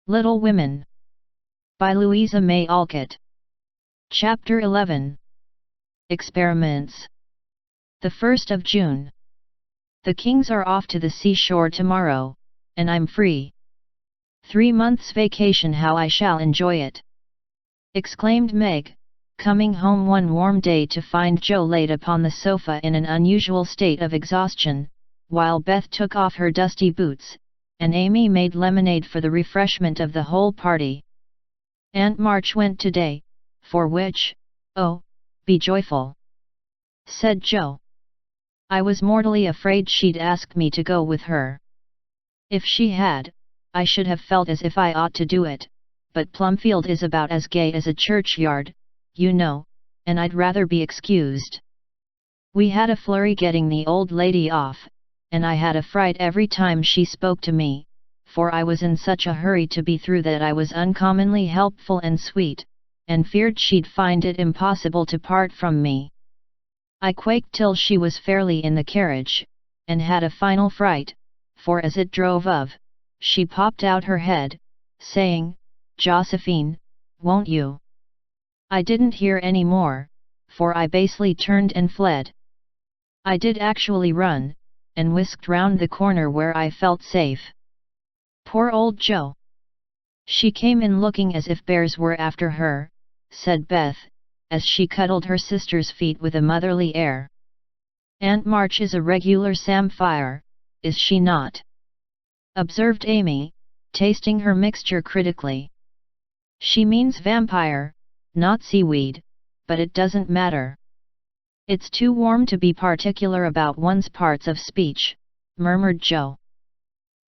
Little Women by Louisa May Alcott. Chapter 11. Experiments. The 1st of June. The Kings are off to the seashore tomorrow, and I'm free. 3 months vacation, how I shall enjoy it! Exclaimed Meg, coming home one warm day to find Joe laid upon the sofa in an unusual state of exhaustion, while Beth took off her dusty boots, and Amy made lemonade for the refreshment of the whole party. Aunt March went today, for which, oh, be joyful, said Joe. I was mortally afraid she'd ask me to go with her. If she had, I should have felt as if I ought to do it, but Plumfield is about as gay as a churchyard, you know, and I'd rather be excused. We had a flurry getting the old lady off, and I had a fright every time she spoke to me, for I was in such a hurry to be through that I was uncommonly helpful and sweet, and feared she'd find it impossible to part from me. I quaked till she was fairly in the carriage, and had a final fright, for as it drove off, she popped out her head, saying, "Josephine, won't you?" I didn't hear any more, for I basely turned and fled. I did actually run, and whisked round the corner where I felt safe. Poor old Joe! She came in looking as if bears were after her, said Beth, as she cuddled her sister's feet with a motherly air. Aunt March is a regular samphire, is she not? Observed Amy, tasting her mixture critically. She means vampire, not seaweed, but it doesn't matter. It's too warm to be particular about one's parts of speech, murmured Joe.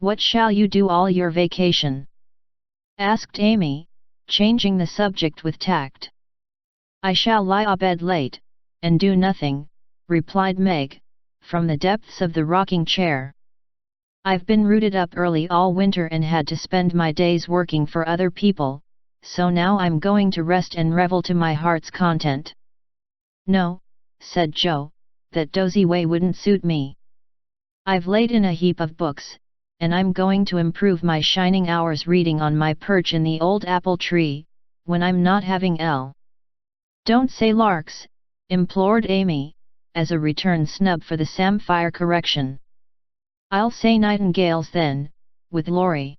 What shall you do all your vacation? Asked Amy, changing the subject with tact. I shall lie abed late, and do nothing, replied Meg, from the depths of the rocking chair. I've been rooted up early all winter and had to spend my days working for other people, so now I'm going to rest and revel to my heart's content. No, said Joe, that dozy way wouldn't suit me. I've laid in a heap of books, and I'm going to improve my shining hours reading on my perch in the old apple tree, when I'm not having L. Don't say larks, implored Amy, as a return snub for the samphire correction. I'll say nightingales then, with Laurie.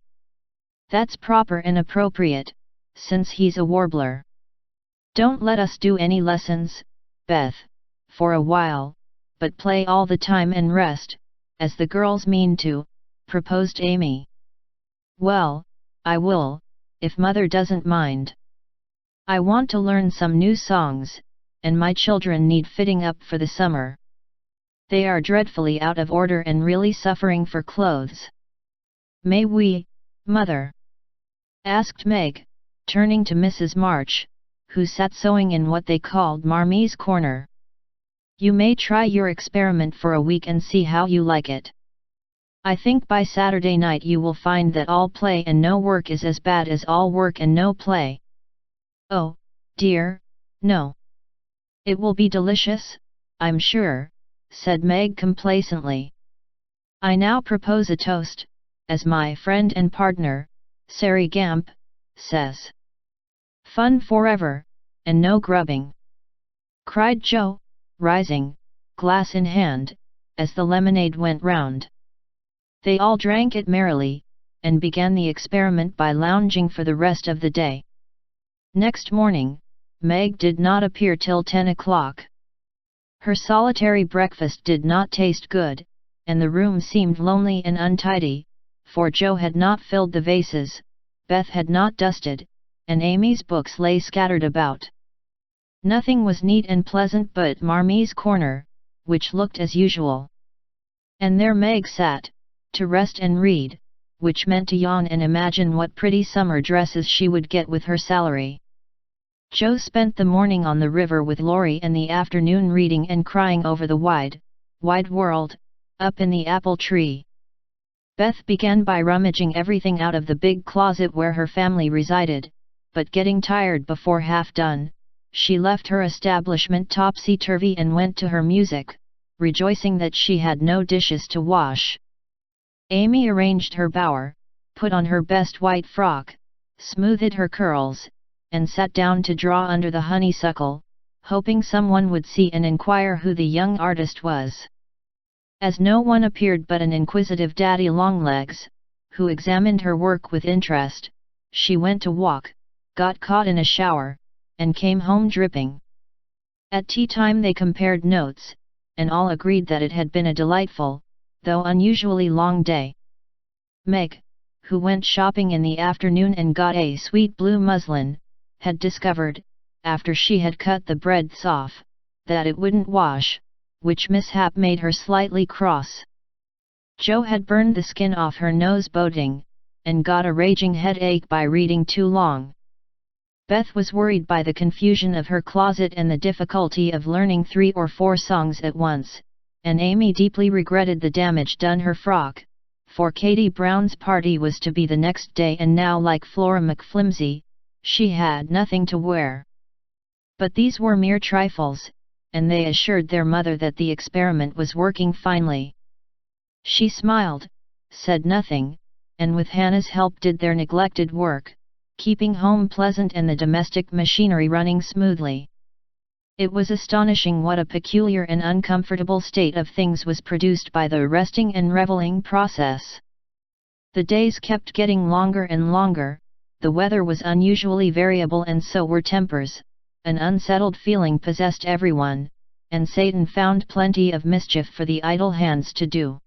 That's proper and appropriate, since he's a warbler. Don't let us do any lessons, Beth, for a while, but play all the time and rest, as the girls mean to, proposed Amy. Well, I will, if Mother doesn't mind. I want to learn some new songs, and my children need fitting up for the summer. They are dreadfully out of order and really suffering for clothes. May we, Mother? Asked Meg, turning to Mrs. March, who sat sewing in what they called Marmie's corner. You may try your experiment for a week and see how you like it. I think by Saturday night you will find that all play and no work is as bad as all work and no play. Oh, dear, no. It will be delicious, I'm sure, said Meg complacently. I now propose a toast, as my friend and partner, Sari Gamp, says. Fun forever, and no grubbing, cried Joe, rising, glass in hand, as the lemonade went round. They all drank it merrily, and began the experiment by lounging for the rest of the day. Next morning, Meg did not appear till 10 o'clock. Her solitary breakfast did not taste good, and the room seemed lonely and untidy, for Joe had not filled the vases, Beth had not dusted, and Amy's books lay scattered about. Nothing was neat and pleasant but Marmie's corner, which looked as usual. And there Meg sat, to rest and read, which meant to yawn and imagine what pretty summer dresses she would get with her salary. Joe spent the morning on the river with Laurie and the afternoon reading and crying over the wide, wide world, up in the apple tree. Beth began by rummaging everything out of the big closet where her family resided, but getting tired before half done, she left her establishment topsy-turvy and went to her music, rejoicing that she had no dishes to wash. Amy arranged her bower, put on her best white frock, smoothed her curls, and sat down to draw under the honeysuckle, hoping someone would see and inquire who the young artist was. As no one appeared but an inquisitive Daddy Longlegs, who examined her work with interest, she went to walk, got caught in a shower, and came home dripping. At tea time they compared notes, and all agreed that it had been a delightful, though unusually long day. Meg, who went shopping in the afternoon and got a sweet blue muslin, had discovered, after she had cut the breadths off, that it wouldn't wash, which mishap made her slightly cross. Jo had burned the skin off her nose boating, and got a raging headache by reading too long. Beth was worried by the confusion of her closet and the difficulty of learning 3 or 4 songs at once, and Amy deeply regretted the damage done her frock, for Katie Brown's party was to be the next day and now, like Flora McFlimsy, she had nothing to wear. But these were mere trifles, and they assured their mother that the experiment was working finely. She smiled, said nothing, and with Hannah's help did their neglected work, keeping home pleasant and the domestic machinery running smoothly. It was astonishing what a peculiar and uncomfortable state of things was produced by the resting and reveling process. The days kept getting longer and longer, the weather was unusually variable and so were tempers, an unsettled feeling possessed everyone, and Satan found plenty of mischief for the idle hands to do.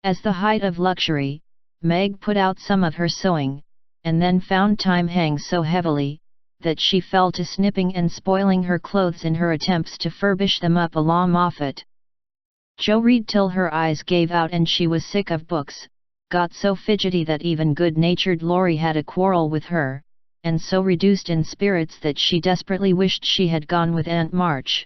As the height of luxury, Meg put out some of her sewing, and then found time hang so heavily, that she fell to snipping and spoiling her clothes in her attempts to furbish them up a la Moffat. Jo read till her eyes gave out and she was sick of books, got so fidgety that even good-natured Laurie had a quarrel with her, and so reduced in spirits that she desperately wished she had gone with Aunt March.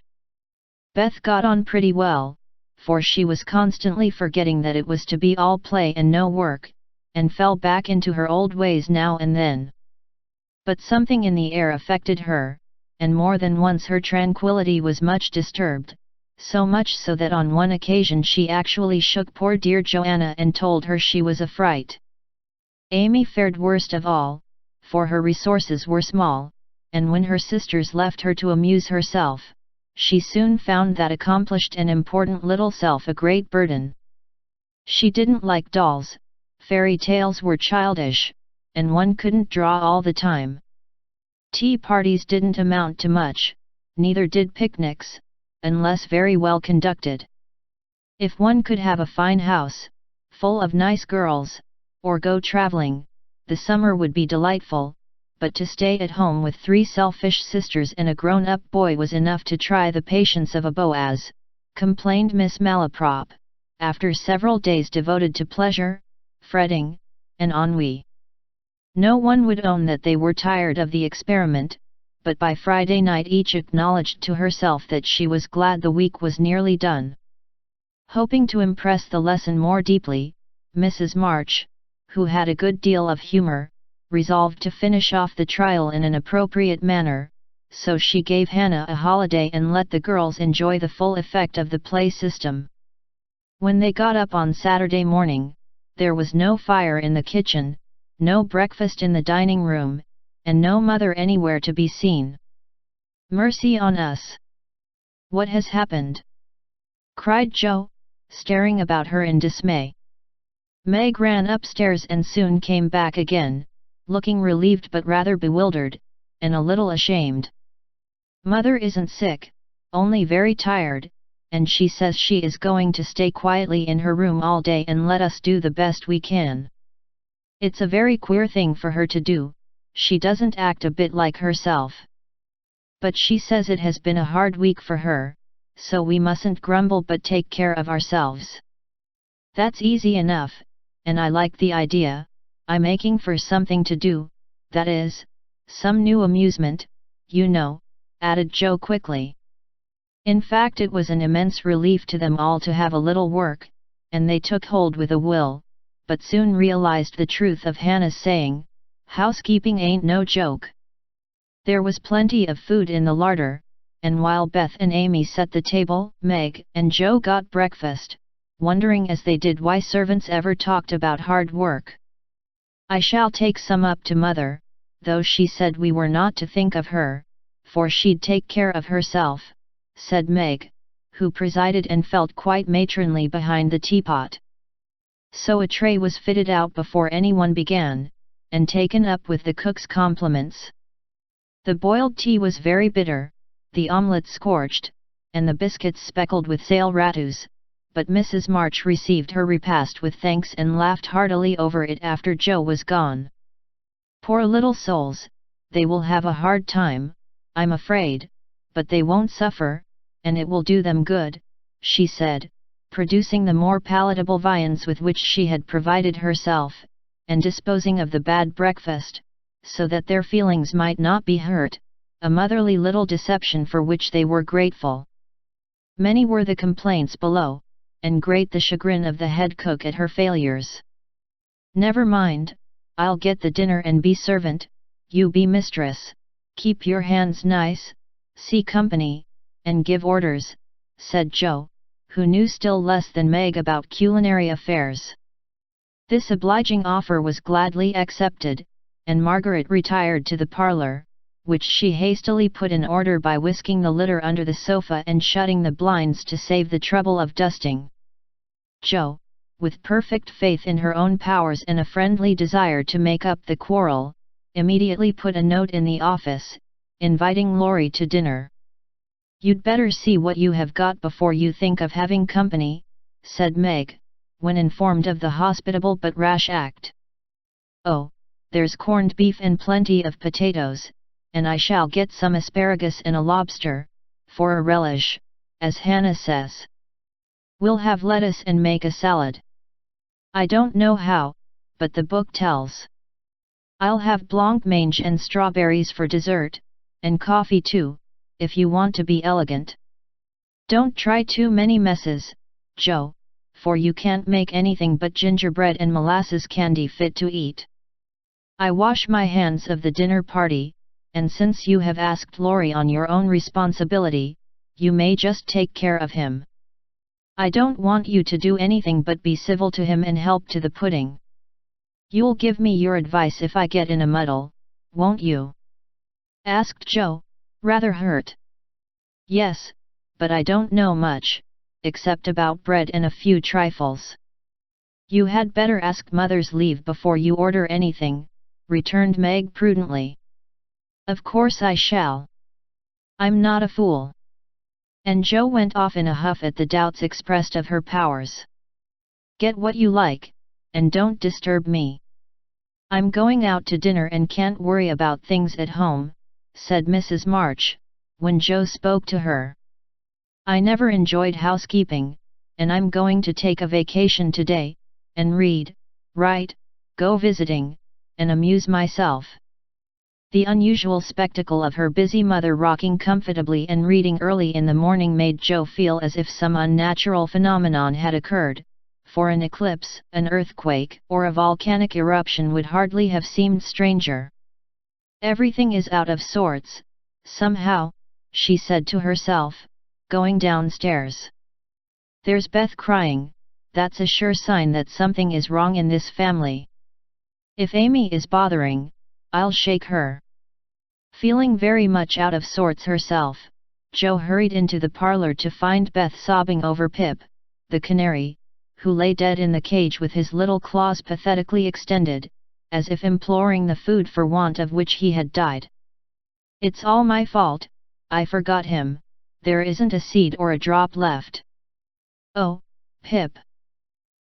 Beth got on pretty well, for she was constantly forgetting that it was to be all play and no work, and fell back into her old ways now and then. But something in the air affected her, and more than once her tranquility was much disturbed, so much so that on one occasion she actually shook poor dear Joanna and told her she was a fright. Amy fared worst of all, for her resources were small, and when her sisters left her to amuse herself, she soon found that accomplished and important little self a great burden. She didn't like dolls, fairy tales were childish, and one couldn't draw all the time. Tea parties didn't amount to much, neither did picnics, unless very well conducted. If one could have a fine house, full of nice girls, or go traveling, the summer would be delightful, but to stay at home with 3 selfish sisters and a grown-up boy was enough to try the patience of a Boaz, complained Miss Malaprop, after several days devoted to pleasure, fretting, and ennui. No one would own that they were tired of the experiment, but by Friday night each acknowledged to herself that she was glad the week was nearly done. Hoping to impress the lesson more deeply, Mrs. March, who had a good deal of humor, resolved to finish off the trial in an appropriate manner, so she gave Hannah a holiday and let the girls enjoy the full effect of the play system. When they got up on Saturday morning, there was no fire in the kitchen, no breakfast in the dining room, and no mother anywhere to be seen. "Mercy on us! What has happened?" cried Jo, staring about her in dismay. Meg ran upstairs and soon came back again, looking relieved but rather bewildered, and a little ashamed. "Mother isn't sick, only very tired, and she says she is going to stay quietly in her room all day and let us do the best we can. It's a very queer thing for her to do, she doesn't act a bit like herself. But she says it has been a hard week for her, so we mustn't grumble but take care of ourselves. That's easy enough, and I like the idea. I'm aching for something to do, that is, some new amusement, you know," added Jo quickly. In fact, it was an immense relief to them all to have a little work, and they took hold with a will, but soon realized the truth of Hannah's saying, "Housekeeping ain't no joke." There was plenty of food in the larder, and while Beth and Amy set the table, Meg and Jo got breakfast, wondering as they did why servants ever talked about hard work. "I shall take some up to Mother," though she said we were not to think of her, for she'd take care of herself," said Meg, who presided and felt quite matronly behind the teapot. So a tray was fitted out before anyone began, and taken up with the cook's compliments. The boiled tea was very bitter, the omelette scorched, and the biscuits speckled with sale ratus, but Mrs. March received her repast with thanks and laughed heartily over it after Joe was gone. "Poor little souls, they will have a hard time, I'm afraid, but they won't suffer, and it will do them good," she said, producing the more palatable viands with which she had provided herself, and disposing of the bad breakfast, so that their feelings might not be hurt, a motherly little deception for which they were grateful. Many were the complaints below, and great the chagrin of the head cook at her failures. "Never mind, I'll get the dinner and be servant, you be mistress, keep your hands nice, see company, and give orders," said Joe, who knew still less than Meg about culinary affairs. This obliging offer was gladly accepted, and Margaret retired to the parlour, which she hastily put in order by whisking the litter under the sofa and shutting the blinds to save the trouble of dusting. Joe, with perfect faith in her own powers and a friendly desire to make up the quarrel, immediately put a note in the office, inviting Laurie to dinner. "You'd better see what you have got before you think of having company," said Meg, when informed of the hospitable but rash act. "Oh, there's corned beef and plenty of potatoes, and I shall get some asparagus and a lobster, for a relish, as Hannah says. We'll have lettuce and make a salad. I don't know how, but the book tells. I'll have blancmange and strawberries for dessert, and coffee too, if you want to be elegant. Don't try too many messes, Joe, for you can't make anything but gingerbread and molasses candy fit to eat. I wash my hands of the dinner party, and since you have asked Laurie on your own responsibility, you may just take care of him. I don't want you to do anything but be civil to him and help to the pudding. You'll give me your advice if I get in a muddle, won't you?" asked Joe, rather hurt. "Yes, but I don't know much, except about bread and a few trifles." "You had better ask Mother's leave before you order anything," returned Meg prudently. "Of course I shall. I'm not a fool." And Joe went off in a huff at the doubts expressed of her powers. "Get what you like, and don't disturb me. I'm going out to dinner and can't worry about things at home," said Mrs. March, when Joe spoke to her. "I never enjoyed housekeeping, and I'm going to take a vacation today, and read, write, go visiting, and amuse myself." The unusual spectacle of her busy mother rocking comfortably and reading early in the morning made Joe feel as if some unnatural phenomenon had occurred, for an eclipse, an earthquake, or a volcanic eruption would hardly have seemed stranger. "Everything is out of sorts, somehow," she said to herself, going downstairs. "There's Beth crying, that's a sure sign that something is wrong in this family. If Amy is bothering, I'll shake her." Feeling very much out of sorts herself, Joe hurried into the parlour to find Beth sobbing over Pip, the canary, who lay dead in the cage with his little claws pathetically extended, as if imploring the food for want of which he had died. "It's all my fault, I forgot him, there isn't a seed or a drop left. Oh, Pip!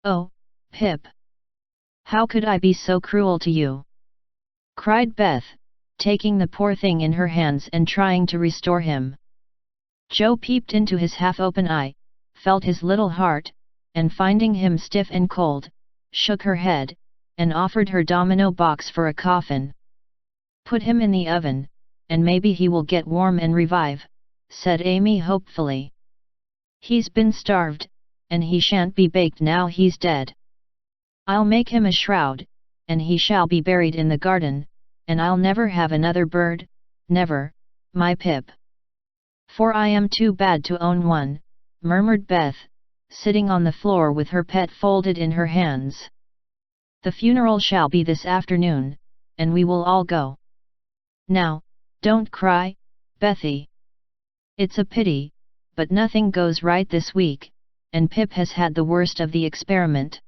Oh, Pip! How could I be so cruel to you?" cried Beth, taking the poor thing in her hands and trying to restore him. Joe peeped into his half-open eye, felt his little heart, and finding him stiff and cold, shook her head, and offered her domino box for a coffin. "Put him in the oven, and maybe he will get warm and revive," said Amy hopefully. "He's been starved, and he shan't be baked now he's dead. I'll make him a shroud, and he shall be buried in the garden, and I'll never have another bird, never, my Pip. For I am too bad to own one," murmured Beth, sitting on the floor with her pet folded in her hands. "The funeral shall be this afternoon, and we will all go. Now, don't cry, Bethy. It's a pity, but nothing goes right this week, and Pip has had the worst of the experiment.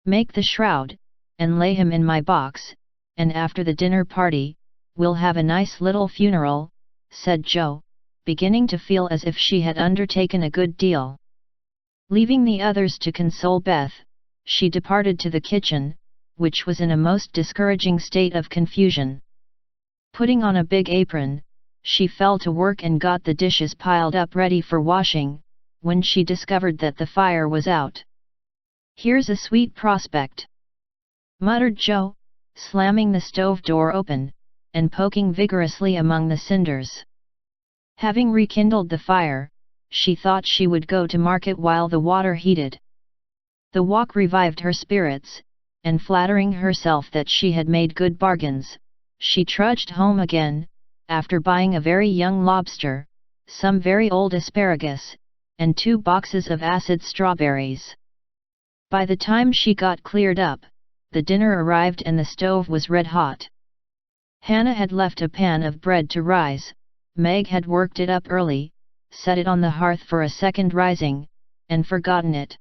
Make the shroud, and lay him in my box, and after the dinner party, we'll have a nice little funeral," said Jo, beginning to feel as if she had undertaken a good deal. Leaving the others to console Beth, she departed to the kitchen, which was in a most discouraging state of confusion. Putting on a big apron, she fell to work and got the dishes piled up ready for washing, when she discovered that the fire was out. "Here's a sweet prospect," muttered Jo, slamming the stove door open, and poking vigorously among the cinders. Having rekindled the fire, she thought she would go to market while the water heated. The walk revived her spirits, and flattering herself that she had made good bargains, she trudged home again, after buying a very young lobster, some very old asparagus, and 2 boxes of acid strawberries. By the time she got cleared up, the dinner arrived and the stove was red hot. Hannah had left a pan of bread to rise, Meg had worked it up early, set it on the hearth for a second rising, and forgotten it.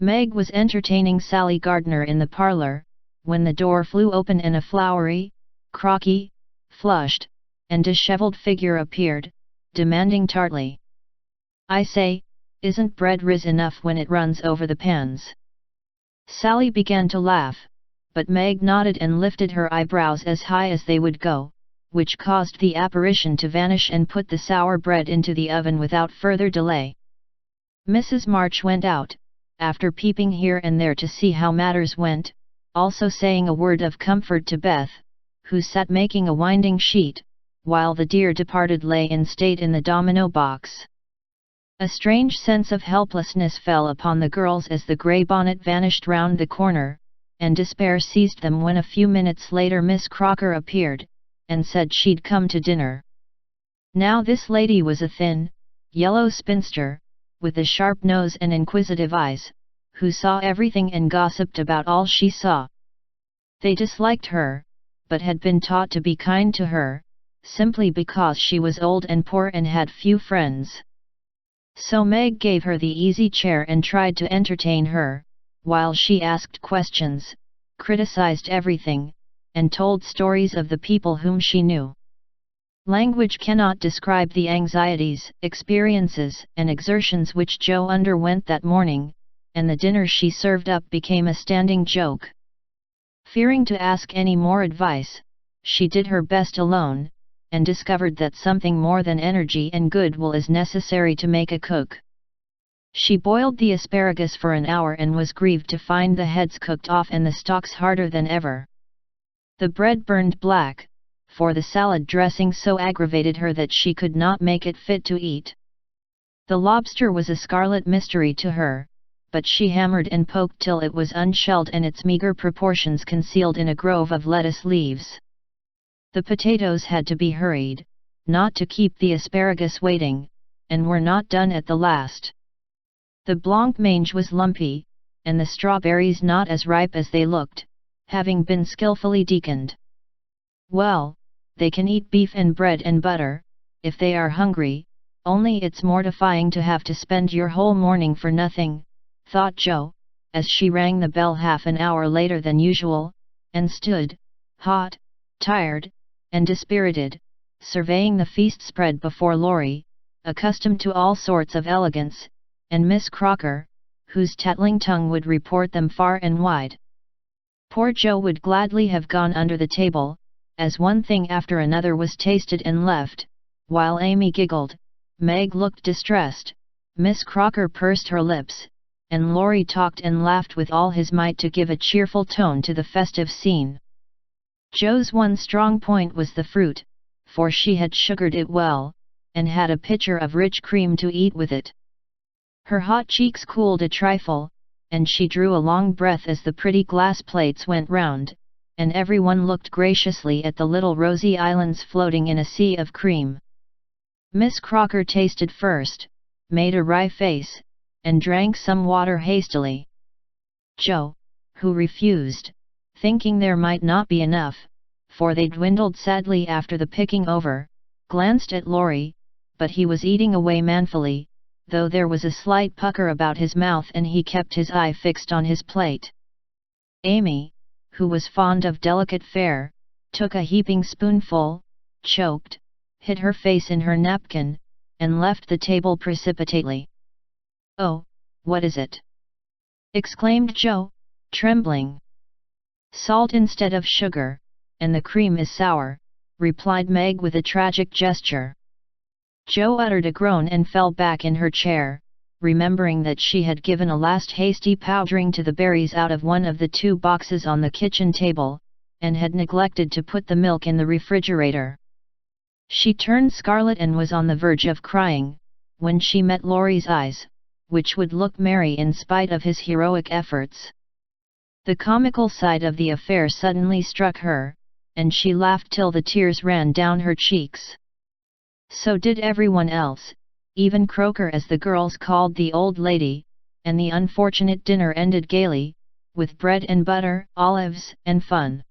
Meg was entertaining Sally Gardner in the parlor, when the door flew open and a floury, crocky, flushed, and disheveled figure appeared, demanding tartly, "I say, isn't bread rise enough when it runs over the pans?" Sally began to laugh, but Meg nodded and lifted her eyebrows as high as they would go, which caused the apparition to vanish and put the sour bread into the oven without further delay. Mrs. March went out, after peeping here and there to see how matters went, also saying a word of comfort to Beth, who sat making a winding sheet, while the dear departed lay in state in the domino box. A strange sense of helplessness fell upon the girls as the grey bonnet vanished round the corner, and despair seized them when a few minutes later Miss Crocker appeared, and said she'd come to dinner. Now this lady was a thin, yellow spinster, with a sharp nose and inquisitive eyes, who saw everything and gossiped about all she saw. They disliked her, but had been taught to be kind to her, simply because she was old and poor and had few friends. So Meg gave her the easy chair and tried to entertain her, while she asked questions, criticized everything, and told stories of the people whom she knew. Language cannot describe the anxieties, experiences, and exertions which Jo underwent that morning, and the dinner she served up became a standing joke. Fearing to ask any more advice, she did her best alone, and discovered that something more than energy and goodwill is necessary to make a cook. She boiled the asparagus for an hour and was grieved to find the heads cooked off and the stalks harder than ever. The bread burned black, for the salad dressing so aggravated her that she could not make it fit to eat. The lobster was a scarlet mystery to her, but she hammered and poked till it was unshelled and its meager proportions concealed in a grove of lettuce leaves. The potatoes had to be hurried, not to keep the asparagus waiting, and were not done at the last. The blancmange was lumpy, and the strawberries not as ripe as they looked, having been skillfully deaconed. Well, they can eat beef and bread and butter, if they are hungry, only it's mortifying to have to spend your whole morning for nothing, thought Jo, as she rang the bell half an hour later than usual, and stood, hot, tired, and dispirited, surveying the feast spread before Laurie, accustomed to all sorts of elegance, and Miss Crocker, whose tattling tongue would report them far and wide. Poor Jo would gladly have gone under the table, as one thing after another was tasted and left, while Amy giggled, Meg looked distressed, Miss Crocker pursed her lips, and Laurie talked and laughed with all his might to give a cheerful tone to the festive scene. Jo's one strong point was the fruit, for she had sugared it well, and had a pitcher of rich cream to eat with it. Her hot cheeks cooled a trifle, and she drew a long breath as the pretty glass plates went round, and everyone looked graciously at the little rosy islands floating in a sea of cream. Miss Crocker tasted first, made a wry face, and drank some water hastily. Jo, who refused, thinking there might not be enough, for they dwindled sadly after the picking over, glanced at Laurie, but he was eating away manfully, though there was a slight pucker about his mouth and he kept his eye fixed on his plate. Amy, who was fond of delicate fare, took a heaping spoonful, choked, hid her face in her napkin, and left the table precipitately. "Oh, what is it?" exclaimed Joe, trembling. "Salt instead of sugar, and the cream is sour," replied Meg with a tragic gesture. Joe uttered a groan and fell back in her chair, remembering that she had given a last hasty powdering to the berries out of one of the 2 boxes on the kitchen table, and had neglected to put the milk in the refrigerator. She turned scarlet and was on the verge of crying, when she met Laurie's eyes, which would look merry in spite of his heroic efforts. The comical side of the affair suddenly struck her, and she laughed till the tears ran down her cheeks. So did everyone else, even Croaker, as the girls called the old lady, and the unfortunate dinner ended gaily, with bread and butter, olives, and fun.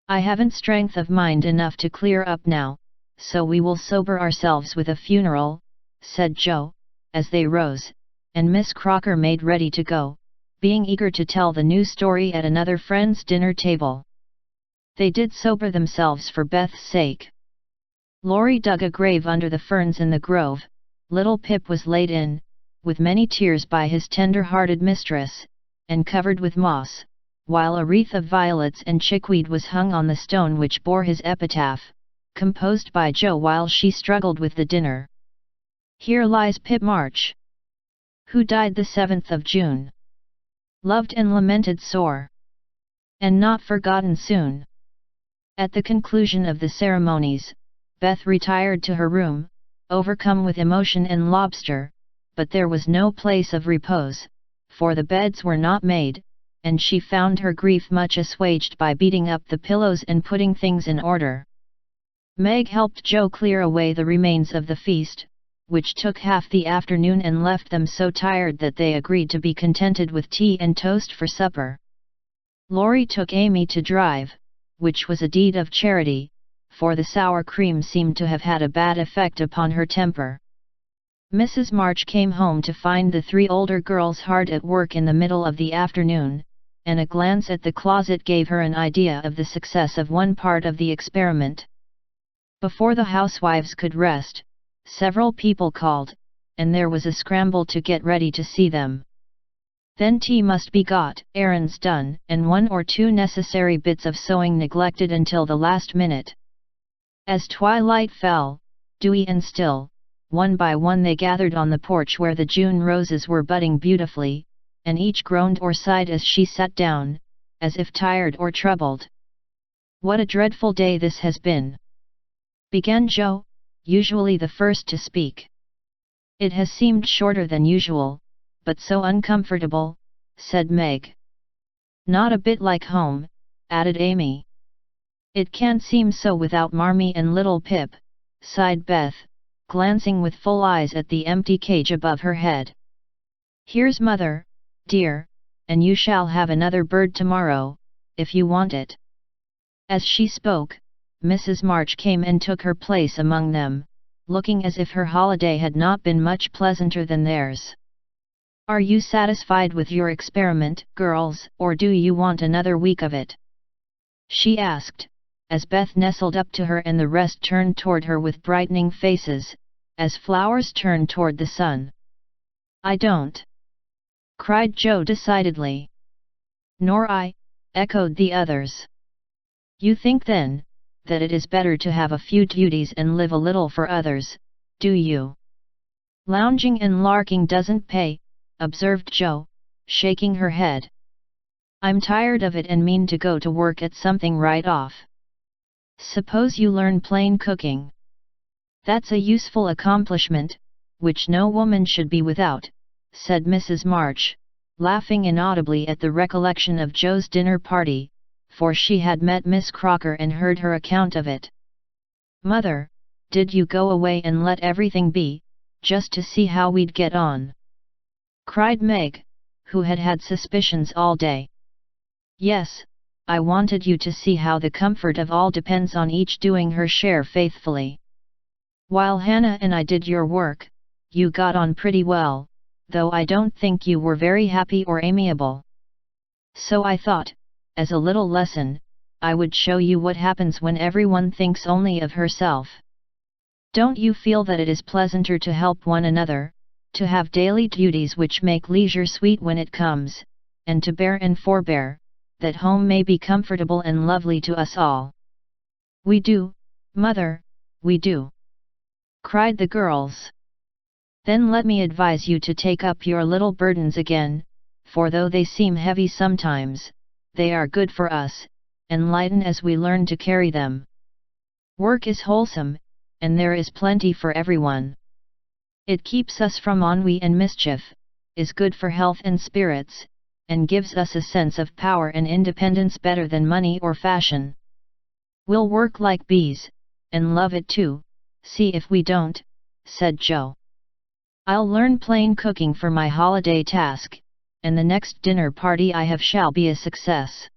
"I haven't strength of mind enough to clear up now, so we will sober ourselves with a funeral," said Joe, as they rose, and Miss Croaker made ready to go, being eager to tell the new story at another friend's dinner table. They did sober themselves for Beth's sake. Laurie dug a grave under the ferns in the grove, little Pip was laid in, with many tears by his tender-hearted mistress, and covered with moss, while a wreath of violets and chickweed was hung on the stone which bore his epitaph, composed by Joe while she struggled with the dinner. "Here lies Pip March, who died the 7th of June. Loved and lamented sore, and not forgotten soon." At the conclusion of the ceremonies, Beth retired to her room, overcome with emotion and lobster, but there was no place of repose, for the beds were not made, and she found her grief much assuaged by beating up the pillows and putting things in order. Meg helped Joe clear away the remains of the feast, which took half the afternoon and left them so tired that they agreed to be contented with tea and toast for supper. Laurie took Amy to drive, which was a deed of charity, for the sour cream seemed to have had a bad effect upon her temper. Mrs. March came home to find the 3 older girls hard at work in the middle of the afternoon, and a glance at the closet gave her an idea of the success of one part of the experiment. Before the housewives could rest, several people called, and there was a scramble to get ready to see them. Then tea must be got, errands done, and 1 or 2 necessary bits of sewing neglected until the last minute. As twilight fell, dewy and still, one by one they gathered on the porch where the June roses were budding beautifully, and each groaned or sighed as she sat down, as if tired or troubled. "What a dreadful day this has been," began Joe, usually the first to speak. "It has seemed shorter than usual, but so uncomfortable," said Meg. "Not a bit like home," added Amy. "It can't seem so without Marmee and little Pip," sighed Beth, glancing with full eyes at the empty cage above her head. "Here's Mother, dear, and you shall have another bird tomorrow, if you want it." As she spoke, Mrs. March came and took her place among them, looking as if her holiday had not been much pleasanter than theirs. "Are you satisfied with your experiment, girls, or do you want another week of it?" she asked, as Beth nestled up to her and the rest turned toward her with brightening faces, as flowers turn toward the sun. "I don't!" cried Joe decidedly. "Nor I," echoed the others. "You think then, that it is better to have a few duties and live a little for others, do you?" "Lounging and larking doesn't pay," observed Joe, shaking her head. "I'm tired of it and mean to go to work at something right off. Suppose you learn plain cooking. That's a useful accomplishment, which no woman should be without," said Mrs. March, laughing inaudibly at the recollection of Joe's dinner party, for she had met Miss Croaker and heard her account of it. "Mother, did you go away and let everything be, just to see how we'd get on?" cried Meg, who had had suspicions all day. "Yes, I wanted you to see how the comfort of all depends on each doing her share faithfully. While Hannah and I did your work, you got on pretty well, though I don't think you were very happy or amiable. So I thought, as a little lesson, I would show you what happens when everyone thinks only of herself. Don't you feel that it is pleasanter to help one another, to have daily duties which make leisure sweet when it comes, and to bear and forbear, that home may be comfortable and lovely to us all? We do, mother, we do, cried the girls. Then let me advise you to take up your little burdens again, for though they seem heavy sometimes, they are good for us, and lighten as we learn to carry them. Work is wholesome, and there is plenty for everyone. It keeps us from ennui and mischief, is good for health and spirits, and gives us a sense of power and independence better than money or fashion. We'll work like bees, and love it too, see if we don't, said Joe. I'll learn plain cooking for my holiday task, and the next dinner party I have shall be a success.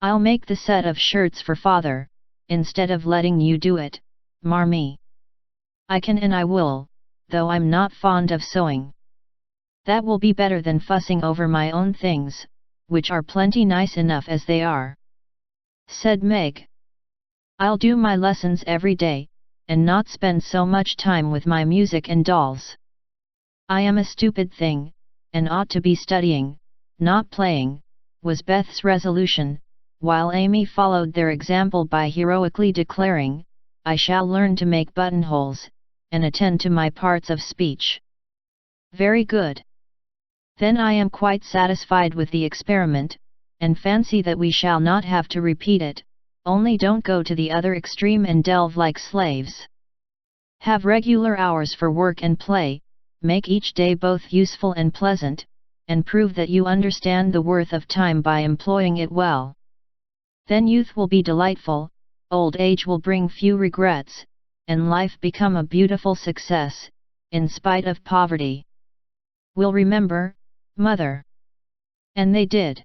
I'll make the set of shirts for father, instead of letting you do it, Marmee. I can and I will, though I'm not fond of sewing. That will be better than fussing over my own things, which are plenty nice enough as they are, said Meg. I'll do my lessons every day, and not spend so much time with my music and dolls. I am a stupid thing, and ought to be studying, not playing, was Beth's resolution, while Amy followed their example by heroically declaring, I shall learn to make buttonholes, and attend to my parts of speech. Very good. Then I am quite satisfied with the experiment, and fancy that we shall not have to repeat it, only don't go to the other extreme and delve like slaves. Have regular hours for work and play, make each day both useful and pleasant, and prove that you understand the worth of time by employing it well. Then youth will be delightful, old age will bring few regrets, and life become a beautiful success, in spite of poverty. We'll remember, mother. And they did.